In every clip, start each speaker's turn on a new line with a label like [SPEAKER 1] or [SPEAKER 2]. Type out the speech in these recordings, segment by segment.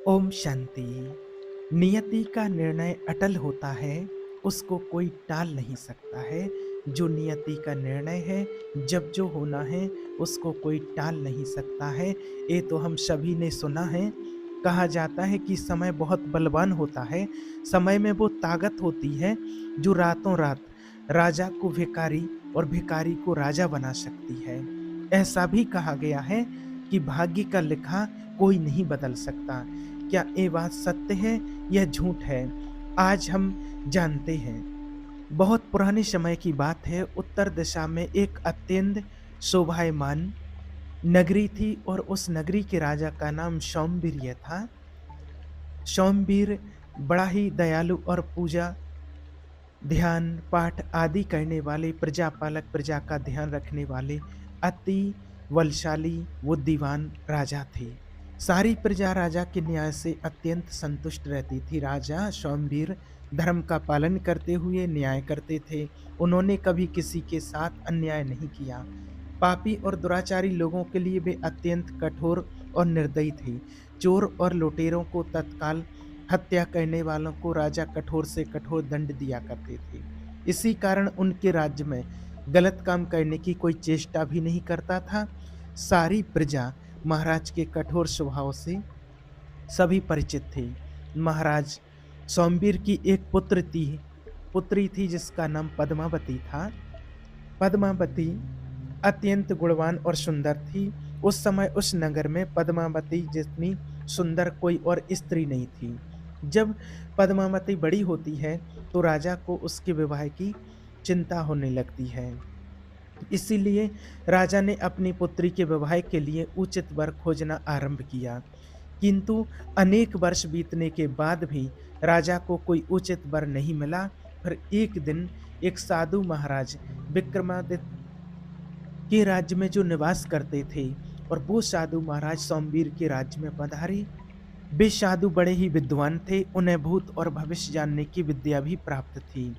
[SPEAKER 1] ओम शांति। नियति का निर्णय अटल होता है, उसको कोई टाल नहीं सकता है। जो नियति का निर्णय है, जब जो होना है उसको कोई टाल नहीं सकता है। ये तो हम सभी ने सुना है। कहा जाता है कि समय बहुत बलवान होता है। समय में वो ताकत होती है जो रातों रात राजा को भिखारी और भिखारी को राजा बना सकती है। ऐसा भी कहा गया है कि भाग्य का लिखा कोई नहीं बदल सकता। क्या ये बात सत्य है या झूठ है? आज हम जानते हैं। बहुत पुराने समय की बात है। उत्तर दिशा में एक अत्यंत शोभायमान नगरी थी और उस नगरी के राजा का नाम सौम्बीर था। सौम्बीर बड़ा ही दयालु और पूजा, ध्यान, पाठ आदि करने वाले, प्रजापालक, प्रजा का ध्यान रखने वाले अति बलशाली बुद्धिमान राजा थे। सारी प्रजा राजा के न्याय से अत्यंत संतुष्ट रहती थी। राजा सोमवीर धर्म का पालन करते हुए न्याय करते थे। उन्होंने कभी किसी के साथ अन्याय नहीं किया। पापी और दुराचारी लोगों के लिए वे अत्यंत कठोर और निर्दयी थे। चोर और लुटेरों को तत्काल हत्या करने वालों को राजा कठोर से कठोर दंड दिया करते थे। इसी कारण उनके राज्य में गलत काम करने की कोई चेष्टा भी नहीं करता था। सारी प्रजा महाराज के कठोर स्वभाव से सभी परिचित थे। महाराज सोमवीर की एक पुत्री थी जिसका नाम पद्मावती था। पद्मावती अत्यंत गुणवान और सुंदर थी। उस समय उस नगर में पद्मावती जितनी सुंदर कोई और स्त्री नहीं थी। जब पद्मावती बड़ी होती है तो राजा को उसके विवाह की चिंता होने लगती है। इसीलिए राजा ने अपनी पुत्री के विवाह के लिए उचित वर खोजना आरंभ किया। किंतु अनेक वर्ष बीतने के बाद भी राजा को कोई उचित वर नहीं मिला। फिर एक दिन एक साधु महाराज विक्रमादित्य के राज्य में जो निवास करते थे और वो साधु महाराज सोमवीर के राज्य में पधारे। वे साधु बड़े ही विद्वान थे। उन्हें भूत और भविष्य जानने की विद्या भी प्राप्त थी।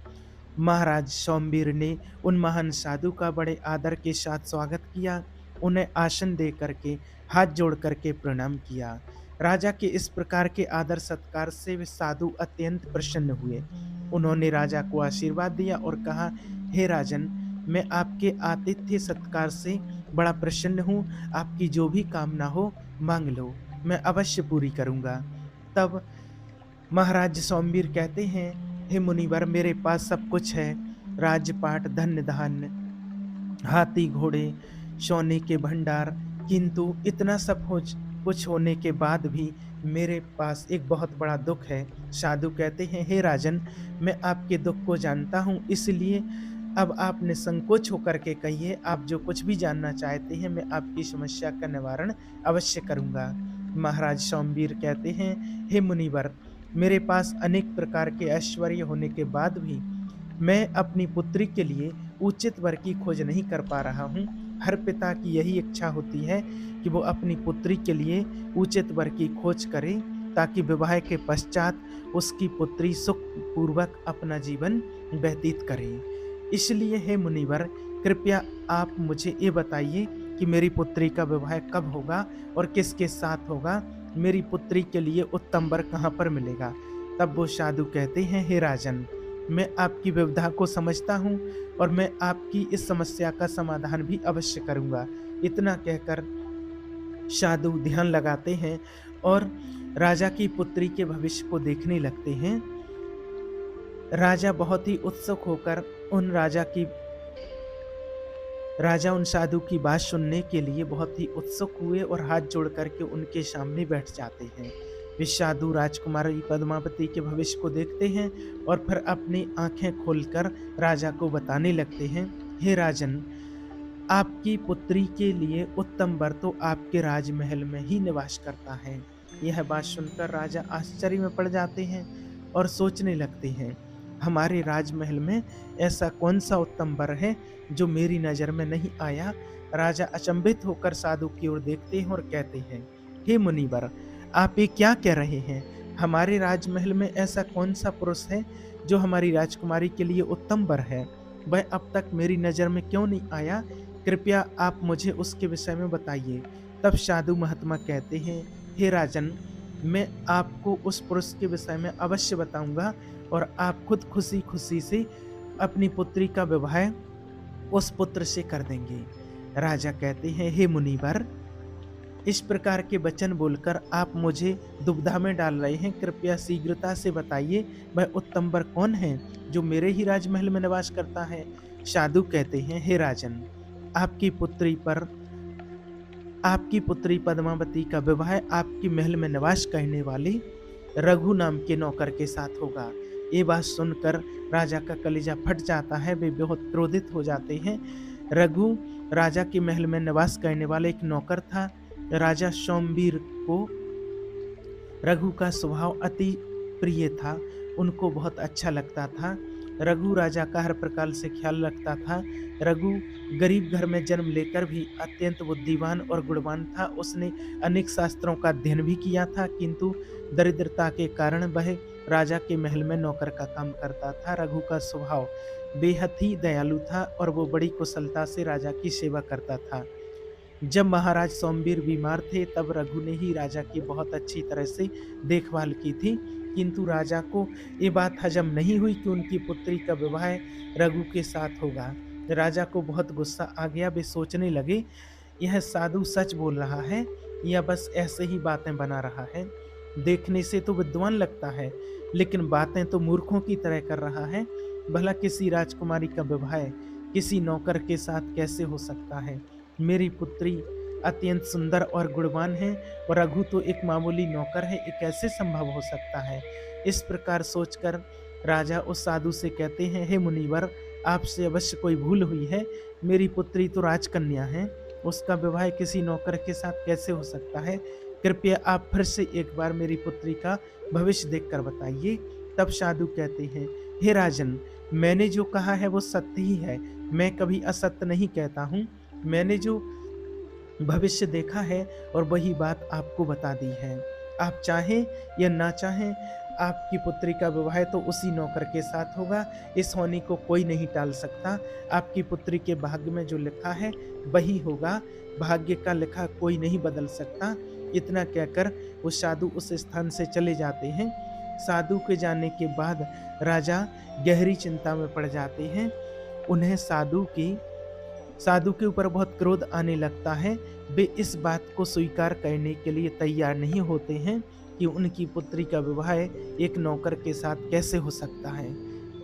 [SPEAKER 1] महाराज सोमवीर ने उन महान साधु का बड़े आदर के साथ स्वागत किया। उन्हें आसन दे करके हाथ जोड़ करके प्रणाम किया। राजा के इस प्रकार के आदर सत्कार से वे साधु अत्यंत प्रसन्न हुए। उन्होंने राजा को आशीर्वाद दिया और कहा, हे राजन, मैं आपके आतिथ्य सत्कार से बड़ा प्रसन्न हूँ। आपकी जो भी कामना हो मांग लो, मैं अवश्य पूरी करूंगा। तब महाराज सोमवीर कहते हैं, हे मुनिवर, मेरे पास सब कुछ है। राजपाट, धन धान्य, हाथी घोड़े, सोने के भंडार। किंतु इतना सब कुछ होने के बाद भी मेरे पास एक बहुत बड़ा दुख है। साधु कहते हैं, हे राजन, मैं आपके दुख को जानता हूँ, इसलिए अब आप निसंकोच होकर के कहिए। आप जो कुछ भी जानना चाहते हैं, मैं आपकी समस्या का निवारण अवश्य करूंगा। महाराज सोमवीर कहते हैं, हे मुनिवर, मेरे पास अनेक प्रकार के ऐश्वर्य होने के बाद भी मैं अपनी पुत्री के लिए उचित वर की खोज नहीं कर पा रहा हूँ। हर पिता की यही इच्छा होती है कि वो अपनी पुत्री के लिए उचित वर की खोज करे, ताकि विवाह के पश्चात उसकी पुत्री सुखपूर्वक अपना जीवन व्यतीत करे। इसलिए हे मुनिवर, कृपया आप मुझे ये बताइए कि मेरी पुत्री का विवाह कब होगा और किसके साथ होगा। मेरी पुत्री के लिए उत्तम वर कहाँ पर मिलेगा। तब वो साधु कहते हैं, हे राजन, मैं आपकी विवधा को समझता हूँ और मैं आपकी इस समस्या का समाधान भी अवश्य करूँगा। इतना कहकर साधु ध्यान लगाते हैं और राजा की पुत्री के भविष्य को देखने लगते हैं। राजा बहुत ही उत्सुक होकर राजा उन साधु की बात सुनने के लिए बहुत ही उत्सुक हुए और हाथ जोड़ करके उनके सामने बैठ जाते हैं। वे साधु राजकुमारी पद्मावती के भविष्य को देखते हैं और फिर अपनी आंखें खोलकर राजा को बताने लगते हैं, हे राजन, आपकी पुत्री के लिए उत्तम वर तो आपके राजमहल में ही निवास करता है। यह बात सुनकर राजा आश्चर्य में पड़ जाते हैं और सोचने लगते हैं, हमारे राजमहल में ऐसा कौन सा उत्तम वर है जो मेरी नजर में नहीं आया। राजा अचंभित होकर साधु की ओर देखते हैं और कहते हैं, हे मुनिवर, आप ये क्या कह रहे हैं। हमारे राजमहल में ऐसा कौन सा पुरुष है जो हमारी राजकुमारी के लिए उत्तम वर है। वह अब तक मेरी नज़र में क्यों नहीं आया। कृपया आप मुझे उसके विषय में बताइए। तब साधु महात्मा कहते हैं, हे राजन, मैं आपको उस पुरुष के विषय में अवश्य बताऊँगा और आप खुद खुशी-खुशी से अपनी पुत्री का विवाह उस पुत्र से कर देंगे। राजा कहते हैं, हे मुनिवर, इस प्रकार के वचन बोलकर आप मुझे दुविधा में डाल रहे हैं। कृपया शीघ्रता से बताइए वह उत्तम वर कौन है जो मेरे ही राजमहल में निवास करता है। साधु कहते हैं, हे राजन, आपकी पुत्री पर आपकी पुत्री पद्मावती का विवाह आपकी महल में निवास करने वाले रघु नाम के नौकर के साथ होगा। ये बात सुनकर राजा का कलेजा फट जाता है। वे बहुत क्रोधित हो जाते हैं। रघु राजा के महल में निवास करने वाला एक नौकर था। राजा सोमवीर को रघु का स्वभाव अति प्रिय था। उनको बहुत अच्छा लगता था। रघु राजा का हर प्रकार से ख्याल रखता था। रघु गरीब घर में जन्म लेकर भी अत्यंत बुद्धिमान और गुणवान था। उसने अनेक शास्त्रों का अध्ययन भी किया था, किंतु दरिद्रता के कारण वह राजा के महल में नौकर का काम करता था। रघु का स्वभाव बेहद ही दयालु था और वो बड़ी कुशलता से राजा की सेवा करता था। जब महाराज सोमवीर बीमार थे तब रघु ने ही राजा की बहुत अच्छी तरह से देखभाल की थी, किंतु राजा को ये बात हजम नहीं हुई कि उनकी पुत्री का विवाह रघु के साथ होगा। राजा को बहुत गुस्सा आ गया। वे सोचने लगे, यह साधु सच बोल रहा है या बस ऐसे ही बातें बना रहा है। देखने से तो विद्वान लगता है, लेकिन बातें तो मूर्खों की तरह कर रहा है। भला किसी राजकुमारी का विवाह किसी नौकर के साथ कैसे हो सकता है। मेरी पुत्री अत्यंत सुंदर और गुणवान है और रघु तो एक मामूली नौकर है, ये कैसे संभव हो सकता है। इस प्रकार सोचकर राजा उस साधु से कहते हैं, हे मुनिवर, आपसे अवश्य कोई भूल हुई है। मेरी पुत्री तो राजकन्या है, उसका विवाह किसी नौकर के साथ कैसे हो सकता है। कृपया आप फिर से एक बार मेरी पुत्री का भविष्य देखकर बताइए। तब साधु कहते हैं, हे राजन, मैंने जो कहा है वो सत्य ही है। मैं कभी असत्य नहीं कहता हूँ। मैंने जो भविष्य देखा है और वही बात आपको बता दी है। आप चाहें या ना चाहें, आपकी पुत्री का विवाह तो उसी नौकर के साथ होगा। इस होनी को कोई नहीं टाल सकता। आपकी पुत्री के भाग्य में जो लिखा है वही होगा। भाग्य का लिखा कोई नहीं बदल सकता। इतना कहकर वो साधु उस स्थान से चले जाते हैं। साधु के जाने के बाद राजा गहरी चिंता में पड़ जाते हैं। उन्हें साधु के ऊपर बहुत क्रोध आने लगता है। वे इस बात को स्वीकार करने के लिए तैयार नहीं होते हैं कि उनकी पुत्री का विवाह एक नौकर के साथ कैसे हो सकता है।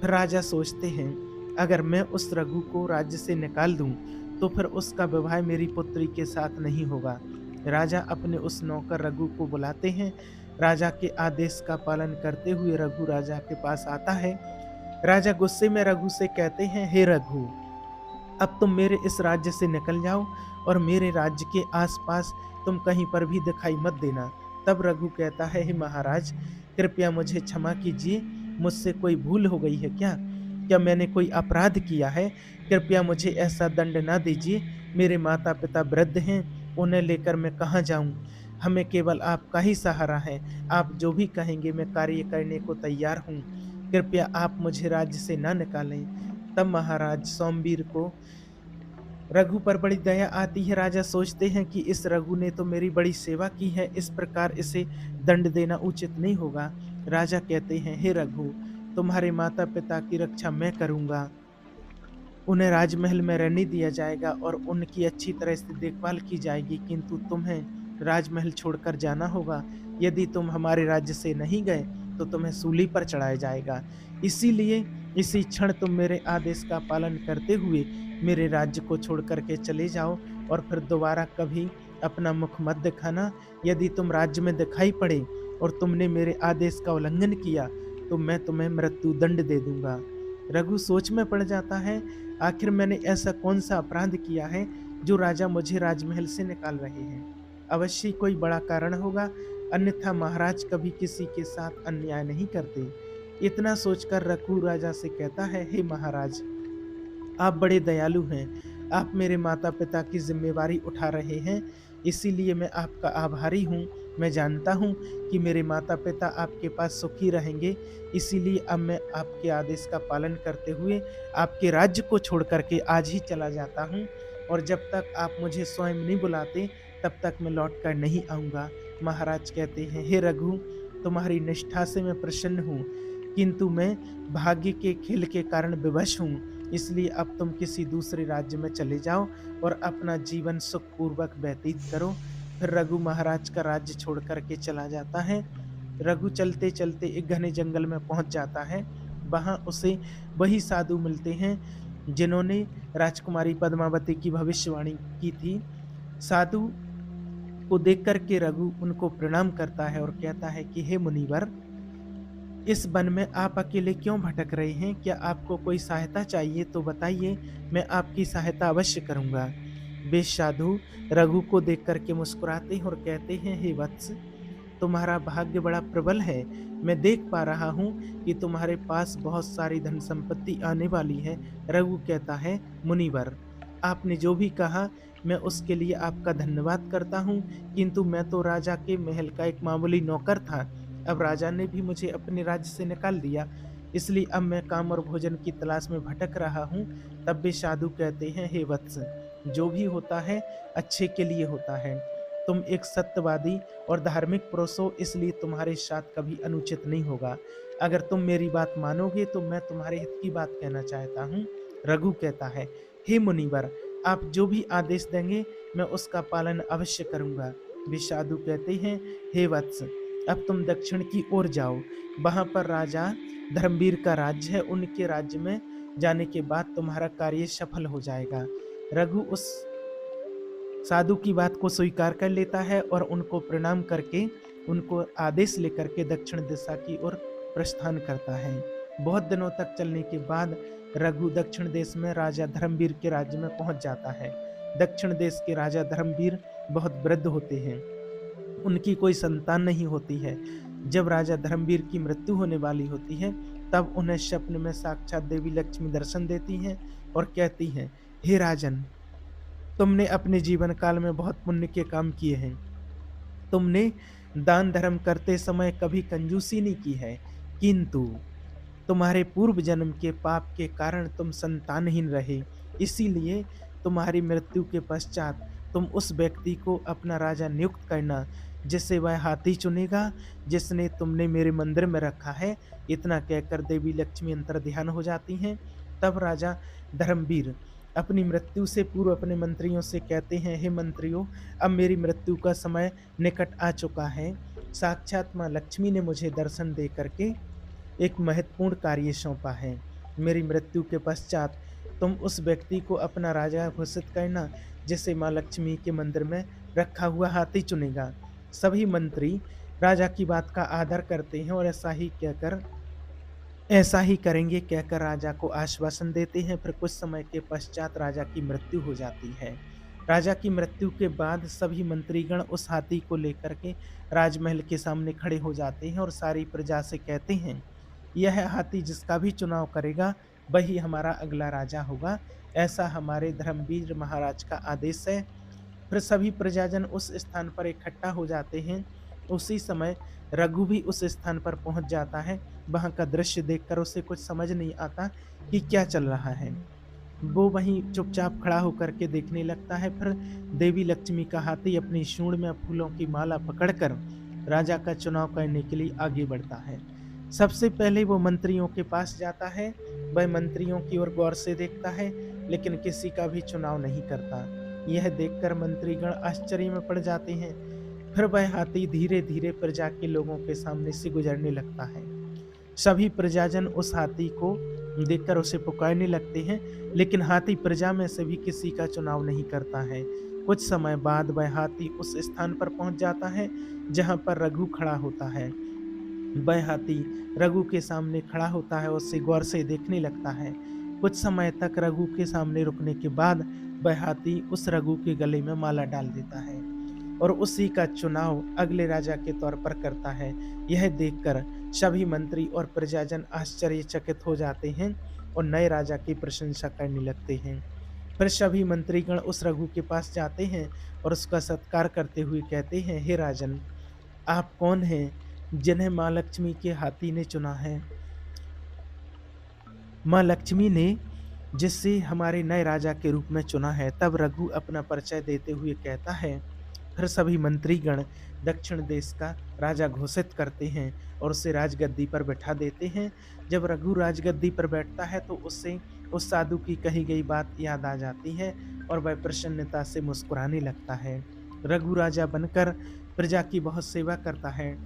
[SPEAKER 1] फिर राजा सोचते हैं, अगर मैं उस रघु को राज्य से निकाल दूं तो फिर उसका विवाह मेरी पुत्री के साथ नहीं होगा। राजा अपने उस नौकर रघु को बुलाते हैं। राजा के आदेश का पालन करते हुए रघु राजा के पास आता है। राजा गुस्से में रघु से कहते हैं, हे रघु, अब तुम मेरे इस राज्य से निकल जाओ और मेरे राज्य के आसपास तुम कहीं पर भी दिखाई मत देना। तब रघु कहता है, हे महाराज, कृपया मुझे क्षमा कीजिए। मुझसे कोई भूल हो गई है क्या? क्या मैंने कोई अपराध किया है? कृपया मुझे ऐसा दंड ना दीजिए। मेरे माता पिता वृद्ध हैं, उन्हें लेकर मैं कहाँ जाऊँ? हमें केवल आपका ही सहारा है। आप जो भी कहेंगे मैं कार्य करने को तैयार हूँ। कृपया आप मुझे राज्य से ना निकालें। तब महाराज सोमवीर को रघु पर बड़ी दया आती है। राजा सोचते हैं कि इस रघु ने तो मेरी बड़ी सेवा की है, इस प्रकार इसे दंड देना उचित नहीं होगा। राजा कहते हैं, हे रघु, तुम्हारे माता पिता की रक्षा मैं करूंगा। उन्हें राजमहल में रहने दिया जाएगा और उनकी अच्छी तरह से देखभाल की जाएगी, किंतु तुम्हें राजमहल छोड़कर जाना होगा। यदि तुम हमारे राज्य से नहीं गए तो तुम्हें सूली पर चढ़ाया जाएगा। इसीलिए इसी क्षण तुम मेरे आदेश का पालन करते हुए मेरे राज्य को छोड़ कर के चले जाओ और फिर दोबारा कभी अपना मुख मत दिखाना। यदि तुम राज्य में दिखाई पड़े और तुमने मेरे आदेश का उल्लंघन किया तो मैं तुम्हें मृत्यु दंड दे दूंगा। रघु सोच में पड़ जाता है, आखिर मैंने ऐसा कौन सा अपराध किया है जो राजा मुझे राजमहल से निकाल रहे हैं। अवश्य कोई बड़ा कारण होगा, अन्यथा महाराज कभी किसी के साथ अन्याय नहीं करते। इतना सोचकर रघु राजा से कहता है, हे महाराज, आप बड़े दयालु हैं। आप मेरे माता पिता की जिम्मेवारी उठा रहे हैं, इसीलिए मैं आपका आभारी हूँ। मैं जानता हूँ कि मेरे माता पिता आपके पास सुखी रहेंगे, इसीलिए अब मैं आपके आदेश का पालन करते हुए आपके राज्य को छोड़ करके आज ही चला जाता हूँ और जब तक आप मुझे स्वयं नहीं बुलाते तब तक मैं लौट कर नहीं आऊँगा। महाराज कहते हैं, हे रघु, तुम्हारी निष्ठा से मैं प्रसन्न हूँ, किंतु मैं भाग्य के खेल के कारण विवश हूँ, इसलिए अब तुम किसी दूसरे राज्य में चले जाओ और अपना जीवन सुखपूर्वक व्यतीत करो। फिर रघु महाराज का राज्य छोड़ करके चला जाता है। रघु चलते चलते एक घने जंगल में पहुंच जाता है। वहां उसे वही साधु मिलते हैं जिन्होंने राजकुमारी पद्मावती की भविष्यवाणी की थी। साधु को देख करके रघु उनको प्रणाम करता है और कहता है कि हे मुनिवर, इस वन में आप अकेले क्यों भटक रहे हैं? क्या आपको कोई सहायता चाहिए तो बताइए, मैं आपकी सहायता अवश्य करूंगा। वे साधु रघु को देख करके मुस्कुराते हैं और कहते हैं, हे वत्स, तुम्हारा भाग्य बड़ा प्रबल है। मैं देख पा रहा हूँ कि तुम्हारे पास बहुत सारी धन संपत्ति आने वाली है। रघु कहता है, मुनिवर, आपने जो भी कहा मैं उसके लिए आपका धन्यवाद करता हूँ, किंतु मैं तो राजा के महल का एक मामूली नौकर था। अब राजा ने भी मुझे अपने राज्य से निकाल दिया, इसलिए अब मैं काम और भोजन की तलाश में भटक रहा हूँ। तब वे साधु कहते हैं, हे वत्स, जो भी होता है अच्छे के लिए होता है। तुम एक सत्यवादी और धार्मिक पुरुष हो, इसलिए तुम्हारे साथ कभी अनुचित नहीं होगा। अगर तुम मेरी बात मानोगे तो मैं तुम्हारे हित की बात कहना चाहता हूँ। रघु कहता है, हे मुनिवर, आप जो भी आदेश देंगे मैं उसका पालन अवश्य करूंगा। वे साधु कहते हैं, हे वत्स, अब तुम दक्षिण की ओर जाओ, वहां पर राजा धर्मवीर का राज्य है। उनके राज्य में जाने के बाद तुम्हारा कार्य सफल हो जाएगा। रघु उस साधु की बात को स्वीकार कर लेता है और उनको प्रणाम करके उनको आदेश लेकर के दक्षिण दिशा की ओर प्रस्थान करता है। बहुत दिनों तक चलने के बाद रघु दक्षिण देश में राजा धर्मवीर के राज्य में पहुंच जाता है। दक्षिण देश के राजा धर्मवीर बहुत वृद्ध होते हैं, उनकी कोई संतान नहीं होती है। जब राजा धर्मवीर की मृत्यु होने वाली होती है, तब उन्हें स्वप्न में साक्षात देवी लक्ष्मी दर्शन देती हैं और कहती हैं, हे राजन, तुमने अपने जीवन काल में बहुत पुण्य के काम किए हैं। तुमने दान धर्म करते समय कभी कंजूसी नहीं की है, किंतु तुम्हारे पूर्व जन्म के पाप के कारण तुम संतानहीन रहे। इसीलिए तुम्हारी मृत्यु के पश्चात तुम उस व्यक्ति को अपना राजा नियुक्त करना, जिसे वह हाथी चुनेगा, जिसने तुमने मेरे मंदिर में रखा है। इतना कहकर देवी लक्ष्मी अंतर्ध्यान हो जाती हैं। तब राजा धर्मवीर अपनी मृत्यु से पूर्व अपने मंत्रियों से कहते हैं, हे मंत्रियों, अब मेरी मृत्यु का समय निकट आ चुका है। साक्षात माँ लक्ष्मी ने मुझे दर्शन दे करके एक महत्वपूर्ण कार्य सौंपा है। मेरी मृत्यु के पश्चात तुम उस व्यक्ति को अपना राजा घोषित करना, जिसे माँ लक्ष्मी के मंदिर में रखा हुआ हाथी चुनेगा। सभी मंत्री राजा की बात का आदर करते हैं और ऐसा ही करेंगे कहकर राजा को आश्वासन देते हैं। फिर कुछ समय के पश्चात राजा की मृत्यु हो जाती है। राजा की मृत्यु के बाद सभी मंत्रीगण उस हाथी को लेकर के राजमहल के सामने खड़े हो जाते हैं और सारी प्रजा से कहते हैं, यह हाथी जिसका भी चुनाव करेगा वही हमारा अगला राजा होगा। ऐसा हमारे धर्मवीर महाराज का आदेश है। फिर सभी प्रजाजन उस स्थान पर इकट्ठा हो जाते हैं। उसी समय रघु भी उस स्थान पर पहुंच जाता है। वहां का दृश्य देखकर उसे कुछ समझ नहीं आता कि क्या चल रहा है। वो वहीं चुपचाप खड़ा होकर के देखने लगता है। फिर देवी लक्ष्मी का हाथी अपनी सूंड में फूलों की माला पकड़कर राजा का चुनाव करने के लिए आगे बढ़ता है। सबसे पहले वो मंत्रियों के पास जाता है। वह मंत्रियों की ओर गौर से देखता है, लेकिन किसी का भी चुनाव नहीं करता। यह देखकर मंत्रीगण आश्चर्य में पड़ जाते हैं। फिर वह हाथी धीरे धीरे प्रजा के लोगों के सामने से गुजरने लगता है। सभी प्रजाजन उस हाथी को देखकर उसे पुकारने लगते हैं, लेकिन हाथी प्रजा में से भी किसी का चुनाव नहीं करता है। कुछ समय बाद वह हाथी उस स्थान पर पहुंच जाता है जहां पर रघु खड़ा होता है। वह हाथी रघु के सामने खड़ा होता है, उससे गौर से देखने लगता है। कुछ समय तक रघु के सामने रुकने के बाद वह हाथी उस रघु के गले में माला डाल देता है और उसी का चुनाव अगले राजा के तौर पर करता है। यह देखकर सभी मंत्री और प्रजाजन आश्चर्यचकित हो जाते हैं और नए राजा की प्रशंसा करने लगते हैं। फिर सभी मंत्रीगण उस रघु के पास जाते हैं और उसका सत्कार करते हुए कहते हैं, हे राजन, आप कौन हैं जिन्हें माँ लक्ष्मी के हाथी ने चुना है? माँ लक्ष्मी ने जिससे हमारे नए राजा के रूप में चुना है। तब रघु अपना परिचय देते हुए कहता है। फिर सभी मंत्रीगण दक्षिण देश का राजा घोषित करते हैं और उसे राजगद्दी पर बैठा देते हैं। जब रघु राजगद्दी पर बैठता है तो उससे उस साधु की कही गई बात याद आ जाती है और वह प्रसन्नता से मुस्कुराने लगता है। रघु राजा बनकर प्रजा की बहुत सेवा करता है।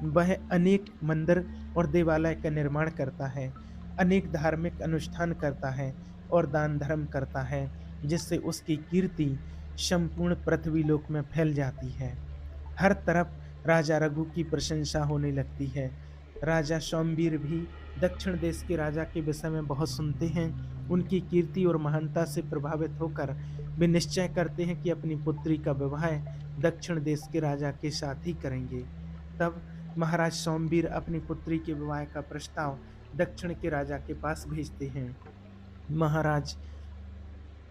[SPEAKER 1] वह अनेक मंदिर और देवालय का निर्माण करता है, अनेक धार्मिक अनुष्ठान करता है और दान धर्म करता है, जिससे उसकी कीर्ति संपूर्ण पृथ्वी लोक में फैल जाती है। हर तरफ राजा रघु की प्रशंसा होने लगती है। राजा सोमवीर भी दक्षिण देश के राजा के विषय में बहुत सुनते हैं। उनकी कीर्ति और महानता से प्रभावित होकर वे निश्चय करते हैं कि अपनी पुत्री का विवाह दक्षिण देश के राजा के साथ ही करेंगे। तब महाराज सोमवीर अपनी पुत्री के विवाह का प्रस्ताव दक्षिण के राजा के पास भेजते हैं। महाराज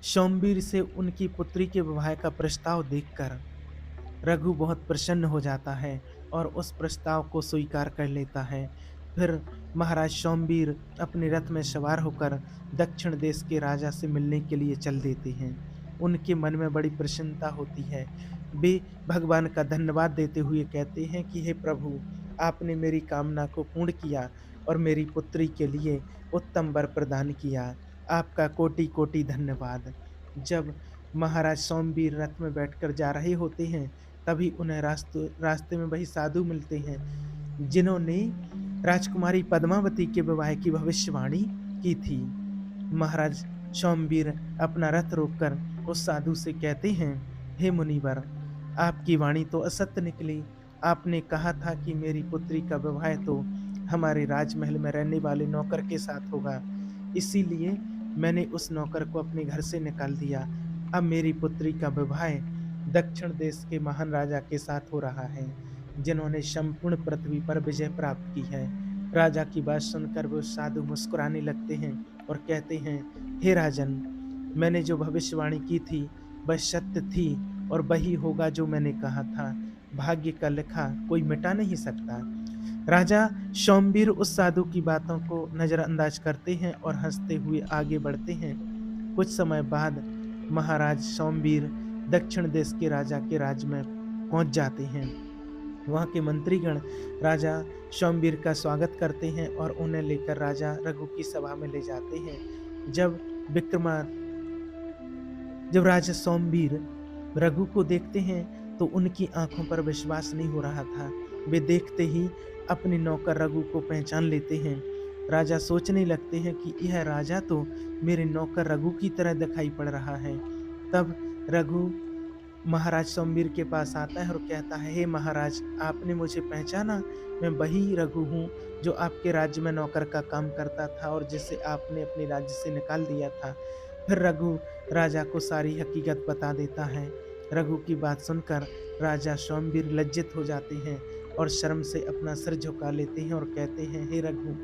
[SPEAKER 1] सोमवीर से उनकी पुत्री के विवाह का प्रस्ताव देखकर रघु बहुत प्रसन्न हो जाता है और उस प्रस्ताव को स्वीकार कर लेता है। फिर महाराज सोमवीर अपने रथ में सवार होकर दक्षिण देश के राजा से मिलने के लिए चल देते हैं। उनके मन में बड़ी प्रसन्नता होती है। वे भगवान का धन्यवाद देते हुए कहते हैं कि हे प्रभु, आपने मेरी कामना को पूर्ण किया और मेरी पुत्री के लिए उत्तम वर प्रदान किया। आपका कोटि कोटि धन्यवाद। जब महाराज सोमवीर रथ में बैठकर जा रहे होते हैं, तभी उन्हें रास्ते में वही साधु मिलते हैं जिन्होंने राजकुमारी पद्मावती के विवाह की भविष्यवाणी की थी। महाराज सोमवीर अपना रथ रोककर उस साधु से कहते हैं, हे मुनिवर, आपकी वाणी तो असत्य निकली। आपने कहा था कि मेरी पुत्री का विवाह तो हमारे राजमहल में रहने वाले नौकर के साथ होगा, इसीलिए मैंने उस नौकर को अपने घर से निकाल दिया। अब मेरी पुत्री का विवाह दक्षिण देश के महान राजा के साथ हो रहा है, जिन्होंने संपूर्ण पृथ्वी पर विजय प्राप्त की है। राजा की बात सुनकर वो साधु मुस्कुराने लगते हैं और कहते हैं, हे राजन, मैंने जो भविष्यवाणी की थी वह सत्य थी और वही होगा जो मैंने कहा था। भाग्य का लिखा कोई मिटा नहीं सकता। राजा सोमवीर उस साधु की बातों को नजरअंदाज करते हैं और हंसते हुए आगे बढ़ते हैं। कुछ समय बाद महाराज सोमवीर दक्षिण देश के राजा के राज में पहुंच जाते हैं। वहां के मंत्रीगण राजा सोमवीर का स्वागत करते हैं और उन्हें लेकर राजा रघु की सभा में ले जाते हैं। जब राजा सोमवीर रघु को देखते हैं तो उनकी आंखों पर विश्वास नहीं हो रहा था। वे देखते ही अपने नौकर रघु को पहचान लेते हैं। राजा सोचने लगते हैं कि यह राजा तो मेरे नौकर रघु की तरह दिखाई पड़ रहा है। तब रघु महाराज सोमवीर के पास आता है और कहता है, हे महाराज, आपने मुझे पहचाना? मैं वही रघु हूँ जो आपके राज्य में नौकर का काम करता था और जिसे आपने अपने राज्य से निकाल दिया था। फिर रघु राजा को सारी हकीकत बता देता है। रघु की बात सुनकर राजा सोमवीर लज्जित हो जाते हैं और शर्म से अपना सिर झुका लेते हैं और कहते हैं, हे रघु,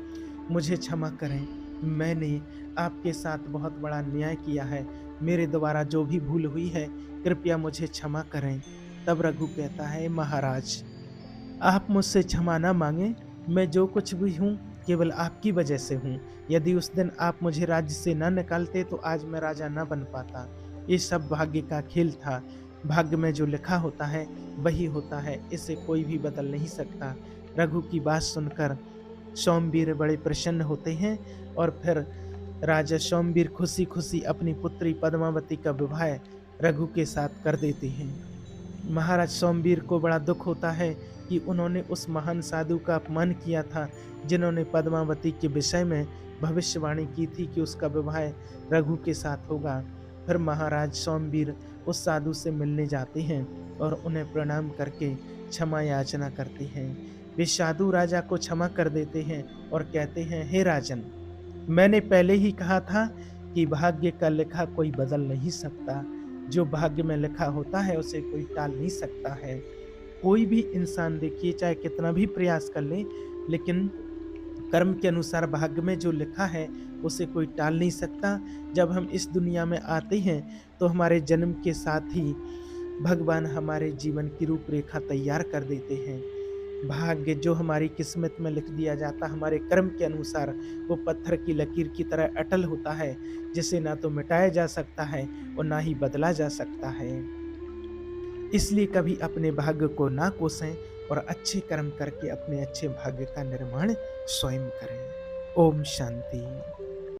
[SPEAKER 1] मुझे क्षमा करें, मैंने आपके साथ बहुत बड़ा अन्याय किया है। मेरे द्वारा जो भी भूल हुई है कृपया मुझे क्षमा करें। तब रघु कहता है, महाराज, आप मुझसे क्षमा ना मांगे, मैं जो कुछ भी हूँ केवल आपकी वजह से हूँ। यदि उस दिन आप मुझे राज्य से न निकालते तो आज मैं राजा न बन पाता। ये सब भाग्य का खेल था। भाग्य में जो लिखा होता है वही होता है, इसे कोई भी बदल नहीं सकता। रघु की बात सुनकर सोमवीर बड़े प्रसन्न होते हैं और फिर राजा सोमवीर खुशी खुशी अपनी पुत्री पद्मावती का विवाह रघु के साथ कर देते हैं। महाराज सोमवीर को बड़ा दुख होता है कि उन्होंने उस महान साधु का अपमान किया था जिन्होंने पद्मावती के विषय में भविष्यवाणी की थी कि उसका विवाह रघु के साथ होगा। फिर महाराज सोमवीर उस साधु से मिलने जाते हैं और उन्हें प्रणाम करके क्षमा याचना करते हैं। वे साधु राजा को क्षमा कर देते हैं और कहते हैं, हे राजन, मैंने पहले ही कहा था कि भाग्य का लिखा कोई बदल नहीं सकता। जो भाग्य में लिखा होता है उसे कोई टाल नहीं सकता है। कोई भी इंसान देखिए चाहे कितना भी प्रयास कर ले, लेकिन कर्म के अनुसार भाग्य में जो लिखा है उसे कोई टाल नहीं सकता। जब हम इस दुनिया में आते हैं तो हमारे जन्म के साथ ही भगवान हमारे जीवन की रूपरेखा तैयार कर देते हैं। भाग्य जो हमारी किस्मत में लिख दिया जाता हमारे कर्म के अनुसार, वो पत्थर की लकीर की तरह अटल होता है, जिसे ना तो मिटाया जा सकता है और ना ही बदला जा सकता है। इसलिए कभी अपने भाग्य को ना कोसें और अच्छे कर्म करके अपने अच्छे भाग्य का निर्माण स्वयं करें। ओम शांति।